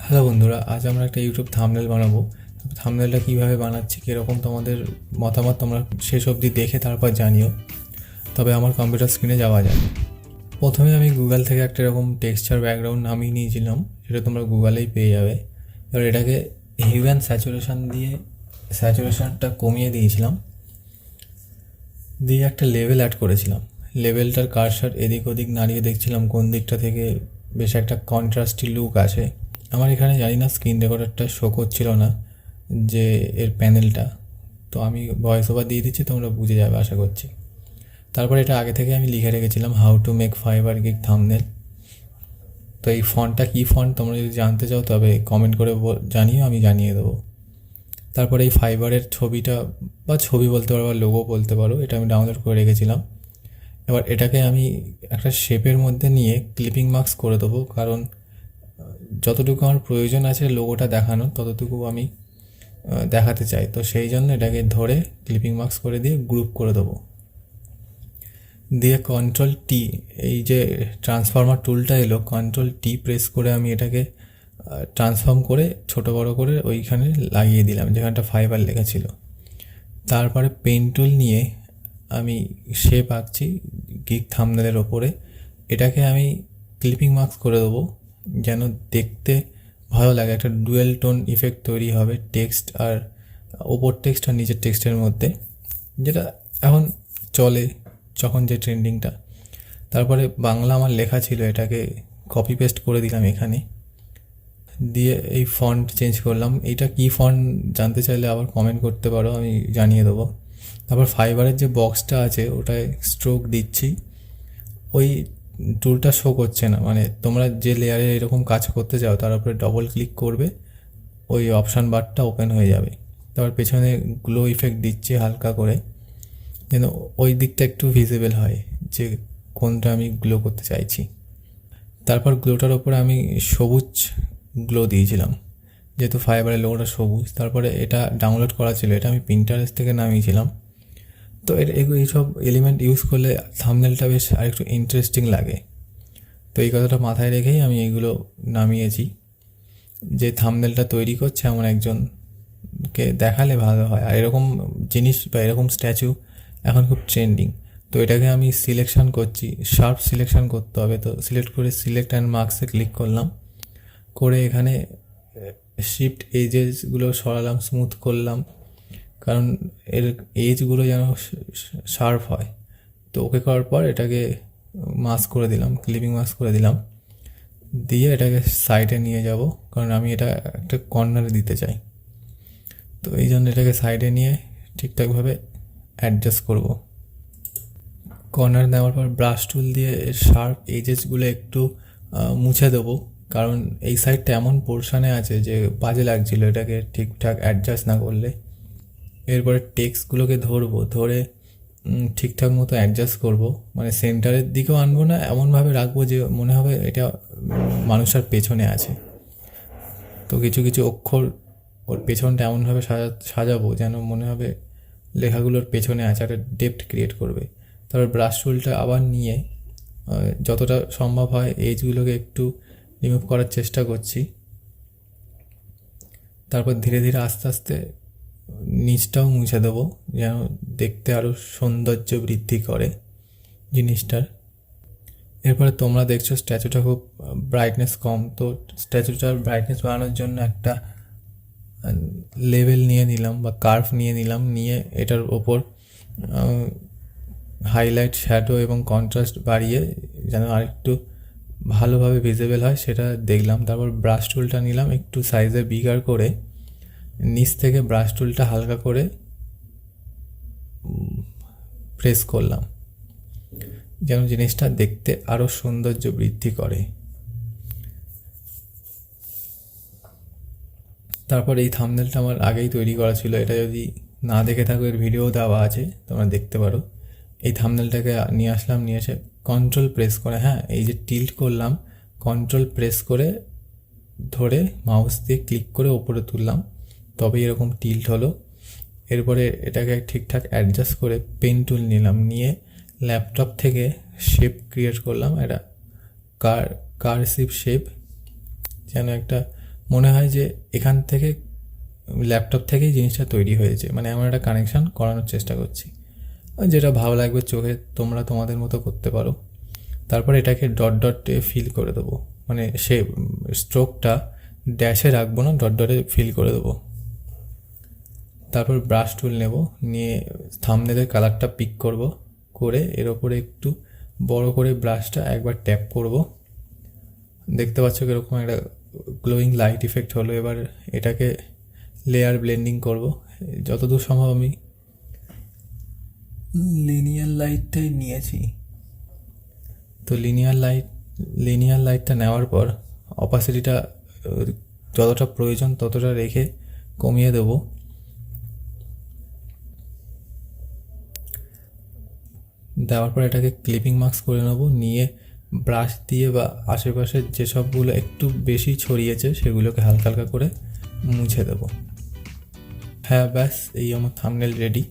Hello বন্ধুরা, আজ আমরা একটা ইউটিউব থাম্বনেল বানাবো। থাম্বনেলটা কীভাবে বানাচ্ছি, কীরকম তোমাদের মতামত তোমরা শেষ অবধি দেখে তারপর জানিও। তবে আমার কম্পিউটার স্ক্রিনে যাওয়া যায়। প্রথমে আমি গুগল থেকে একটা এরকম টেক্সচার ব্যাকগ্রাউন্ড নামিয়ে নিয়েছিলাম, সেটা তোমরা গুগলেই পেয়ে যাবে। এবার এটাকে হিউ অ্যান্ড স্যাচুরেশন দিয়ে স্যাচুরেশনটা কমিয়ে দিয়েছিলাম, দিয়ে একটা লেভেল অ্যাড করেছিলাম। লেভেলটার কারসার এদিক ওদিক নাড়িয়ে দেখছিলাম কোন দিকটা থেকে বেশ একটা কন্ট্রাস্টি লুক আসে। আমার এখানে জানি না স্ক্রিন রেকর্ডারটা শো করছিল না যে এর প্যানেলটা, তো আমি ভয়েস ওভার দিয়ে দিচ্ছি, তোমরা বুঝে যাবে আশা করছি। তারপর এটা আগে থেকে আমি লিখে রেখেছিলাম, how to make fibre gig thumbnail. তো এই ফন্টটা কী ফন্ট তোমরা যদি জানতে চাও তবে কমেন্ট করে জানিও, আমি জানিয়ে দেবো। তারপরে এই ফাইবারের ছবিটা বা ছবি বলতে পারো বা লোগো বলতে পারো, এটা আমি ডাউনলোড করে রেখেছিলাম। এবার এটাকে আমি একটা শেপের মধ্যে নিয়ে ক্লিপিং মার্কস করে দেবো, কারণ যতটুকু আমার প্রয়োজন আছে লোগোটা দেখানো ততটুকু আমি দেখাতে চাই। তো সেই জন্য এটাকে ধরে ক্লিপিং মার্কস করে দিয়ে গ্রুপ করে দেবো। দিয়ে কন্ট্রোল টি, এই যে ট্রান্সফর্মার টুলটা এলো, কন্ট্রোল টি প্রেস করে আমি এটাকে ট্রান্সফর্ম করে ছোটো বড়ো করে ওইখানে লাগিয়ে দিলাম যেখানটা ফাইবার লেখা ছিল। তারপরে পেন টুল নিয়ে আমি শেপ আঁকছি গিগ থাম্বনেলের ওপরে। এটাকে আমি ক্লিপিং মার্কস করে দেবো যেন দেখতে ভালো লাগে, একটা ডুয়েল টোন ইফেক্ট তৈরি হবে টেক্সট আর ওপর টেক্সট আর নিচের টেক্সটের মধ্যে, যেটা এখন চলে যখন যে ট্রেন্ডিংটা। তারপরে বাংলা আমার লেখা ছিল, এটাকে কপি পেস্ট করে দিলাম এখানে, দিয়ে এই ফন্ট চেঞ্জ করলাম। এইটা কী ফন্ট জানতে চাইলে আবার কমেন্ট করতে পারো, আমি জানিয়ে দেবো। তারপর ফাইবারের যে বক্সটা আছে ওটায় স্ট্রোক দিচ্ছি, ওই টুলটা শো করছে না, মানে তোমরা যে লেয়ারে এরকম কাজ করতে চাও তার উপরে ডবল ক্লিক করবে, ওই অপশান বারটা ওপেন হয়ে যাবে। তারপর পেছনে গ্লো ইফেক্ট দিচ্ছি হালকা করে, যেন ওই দিকটা একটু ভিজিবল হয় যে কোনটা আমি গ্লো করতে চাইছি। তারপর গ্লোটার ওপরে আমি সবুজ গ্লো দিয়েছিলাম, যেহেতু ফাইবারের লোগোটা সবুজ। তারপরে এটা ডাউনলোড করা ছিল, এটা আমি পিন্টারেস্ট থেকে নামিয়েছিলাম। তো এইসব এলিমেন্ট ইউজ করলে থাম্বনেলটা বেশ আরেকটু ইন্টারেস্টিং লাগে। তো এই কথাটা মাথায় রেখেই আমি এইগুলো নামিয়েছি, যে থাম্বনেলটা তৈরি করছে এমন একজনকে দেখালে ভালো হয়। আর এরকম জিনিস বা এরকম স্ট্যাচু এখন খুব ট্রেন্ডিং। তো এটাকে আমি সিলেকশান করছি, শার্প সিলেকশান করতে হবে। তো সিলেক্ট করে সিলেক্ট অ্যান্ড মার্কসে ক্লিক করলাম, করে এখানে শিফট এজেসগুলো সরালাম, স্মুথ করলাম, কারণ এর এজগুলো যেন শার্প হয়। তো ওকে করার পর এটাকে মাস্ক করে দিলাম, ক্লিপিং মাস্ক করে দিলাম, দিয়ে এটাকে সাইডে নিয়ে যাব, কারণ আমি এটা একটা কর্নারে দিতে চাই। তো এই জন্য এটাকে সাইডে নিয়ে ঠিকঠাকভাবে অ্যাডজাস্ট করব। কর্নার নেওয়ার পর ব্রাশ টুল দিয়ে শার্প এজেসগুলো একটু মুছে দেবো, কারণ এই সাইডটা এমন পোর্শনে আছে যে বাজে লাগছিল এটাকে ঠিকঠাক অ্যাডজাস্ট না করলে। এরপরে টেক্সটগুলোকে ধরে ঠিকঠাক মতো অ্যাডজাস্ট করব, মানে সেন্টারের দিকেও আনবো না, এমনভাবে রাখবো যে মনে হবে এটা মানুষের পেছনে আছে। তো কিছু কিছু অক্ষর ওর পেছনটা এমনভাবে সাজাবো যেন মনে হবে লেখাগুলোর পেছনে আছে, একটা ডেপথ ক্রিয়েট করবে। তারপর ব্রাশ টুলটা আবার নিয়ে যতটা সম্ভব হয় এজগুলোকে একটু রিমুভ করার চেষ্টা করছি। তারপর ধীরে ধীরে আস্তে আস্তে নিচটাও মুছে দেবো যেন দেখতে আরও সৌন্দর্য বৃদ্ধি করে জিনিসটার। এরপরে তোমরা দেখছো স্ট্যাচুটা খুব ব্রাইটনেস কম, তো স্ট্যাচুটার ব্রাইটনেস বাড়ানোর জন্য একটা লেভেল নিয়ে নিলাম বা কার্ভ নিয়ে নিলাম, নিয়ে এটার ওপর হাইলাইট, শ্যাডো এবং কন্ট্রাস্ট বাড়িয়ে যেন আরেকটু ভালোভাবে ভিজিবল হয় সেটা দেখলাম। তারপর ব্রাশ টুলটা নিলাম, একটু সাইজে বিগার করে নিচ থেকে ব্রাশ টুলটা হালকা করে প্রেস করলাম যেন জিনিসটা দেখতে আরও সৌন্দর্য বৃদ্ধি করে। তারপর এই থাম্বনেলটা আমার আগেই তৈরি করা ছিল, এটা যদি না দেখে থাকো এর ভিডিও দেওয়া আছে, তোমরা দেখতে পারো। এই থাম্বনেলটাকে নিয়ে আসলাম, নিয়ে এসে কন্ট্রোল প্রেস করে, হ্যাঁ এই যে টিল্ট করলাম, কন্ট্রোল প্রেস করে ধরে মাউস দিয়ে ক্লিক করে ওপরে তুললাম, তবেই এরকম টিল্ট হলো। এরপরে এটাকে ঠিকঠাক অ্যাডজাস্ট করে পেন টুল নিলাম, নিয়ে ল্যাপটপ থেকে শেপ ক্রিয়েট করলাম, একটা কারসিভ শেপ, যেন একটা মনে হয় যে এখান থেকে ল্যাপটপ থেকেই জিনিসটা তৈরি হয়েছে, মানে এমন একটা কানেকশান করানোর চেষ্টা করছি। আর যেটা ভালো লাগবে চোখে তোমরা তোমাদের মতো করতে পারো। তারপর এটাকে ডট ডটে ফিল করে দেবো, মানে সে স্ট্রোকটা ড্যাশে রাখবো না, ডট ডটে ফিল করে দেবো। তারপর ব্রাশ টুল নেব, নিয়ে থাম্বনেলের কালারটা পিক করব, করে এর ওপরে একটু বড় করে ব্রাশটা একবার ট্যাপ করব। দেখতে পাচ্ছ কীরকম একটা গ্লোয়িং লাইট ইফেক্ট হলো। এবার এটাকে লেয়ার ব্লেন্ডিং করব। যতদূর সম্ভব আমি লিনিয়ার লাইটটাই নিয়েছি। তো লিনিয়ার লাইটটা নেওয়ার পর অপাসিটিটা যতটা প্রয়োজন ততটা রেখে কমিয়ে দেব। দেওয়ার পর এটাকে ক্লিপিং মাস্ক করে নেব, নিয়ে ব্রাশ দিয়ে বা আশেপাশে যেসবগুলো একটু বেশি ছড়িয়েছে সেগুলোকে হালকা হালকা করে মুছে দেব। হ্যাঁ ব্যাস, এই আমার থাম্বনেল রেডি।